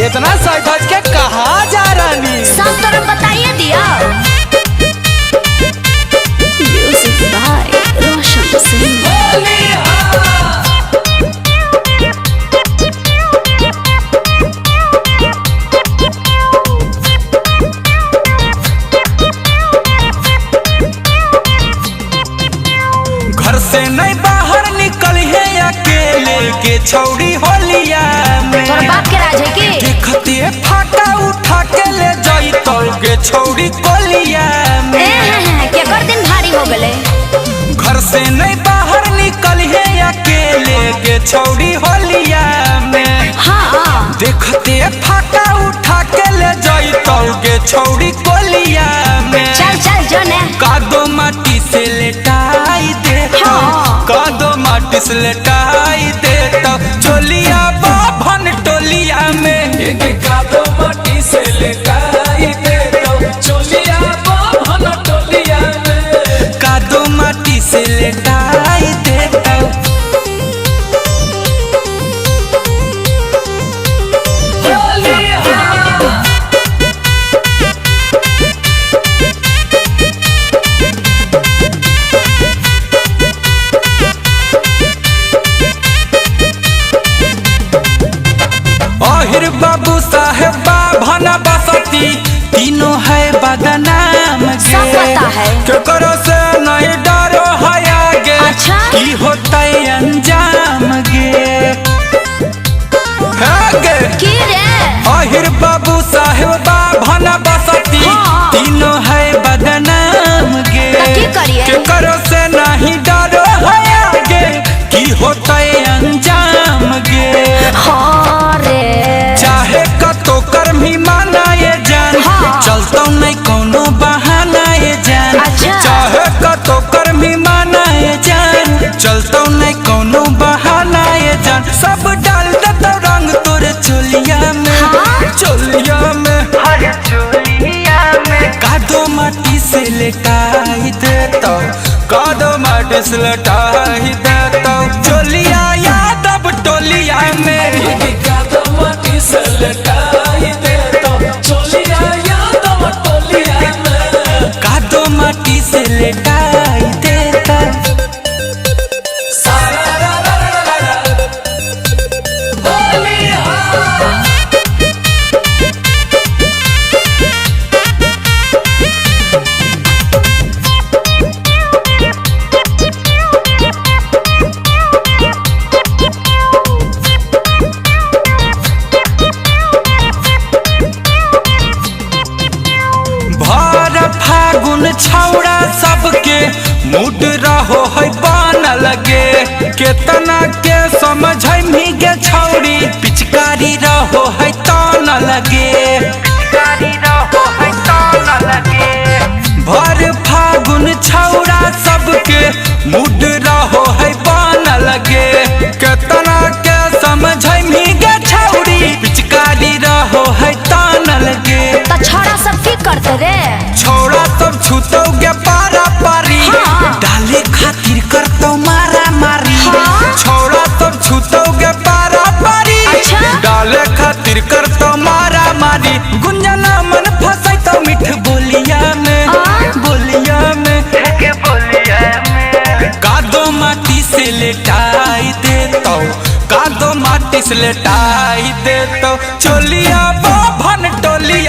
इतना सज धज के कहाँ जा रानी? सब तरफ बताइए दिया। Music by Roshan Singh. घर से नहीं बाहर निकल है अकेले के छौड़ी होलिया में। तोर बाप के राज है की? देखते फाटा उठा के ले जाई तो के छौड़ी कोलिया में। के कर दिन भारी हो गले। घर से नहीं बाहर निकल है अकेले के छौड़ी होलिया में। हाँ देखते फाटा उठा के ले जाई तो के छौड़ी कोलिया में। चल चल जो ने कादो माटी से लेटाई दे। हाँ। कादो माटी से लेटाई दे तो चोलिया बाभन टोलिया में। कादो माटी से लेटाई दे तो चोलिया बाभन टोलिया में। कादो माटी से लेटाई दे तो अहिर बाबू साहेब बाभना बसती तीनों है बदनाम सब पता है। केकरो से नहीं डरो है आगे। अच्छा? की होता है अंजाम गे की रे? अहिर बाबू साहेब बाभना बसती हाँ। तीनों है बदनाम गे। तो की करिए? केकरो से नहीं डरो है आगे। की होता है अंजाम गे। हाँ रे चाहे कतो कर्मी माना ये जान। हाँ। चलता नहीं कोनो बहाना ये जान। अच्छा। चाहे कतो कर्मी माना ये जान। चलता नहीं कोनो बहाना ये जान। सब डाल देता रंग तोरे चोलिया में। हाँ? चोलिया में हर चोलिया में। कादो माटी से लेटाई देता। कादो माटी से लेटाई देता चोलिया यादव टोलिया में। कादो माटी से लेटाई देता चोलिया यादव टोलिया में। कादो माटी से लेटाई देता भर फागुन छौड़ा सबके मूड रहो है बन लगे। केतना के समझ के छौड़ी पिचकारी रहो है तान लगे। पिचकारी रहो है तान लगे। भर फागुन छौड़ा सबके मूड रहो है बन लगे। केतना के समझ के छौड़ी पिचकारी रहो है तान लगे। तो छोड़ा सब की करते रे? छोड़ा सब छूतोगे पारा पारी। हाँ। डाले खातिर करतो मारा मारी। हाँ। छोड़ा सब छूतोगे पारा पारी। अच्छा? डाले खातिर करतो मारा मारी। गुंजना मन फंसाई तो मिठ बोलिया में। बोलिया में कादो माटी से लेटाई देतो। कादो माटी से लेटाई देतो चोलिया बाभन टोली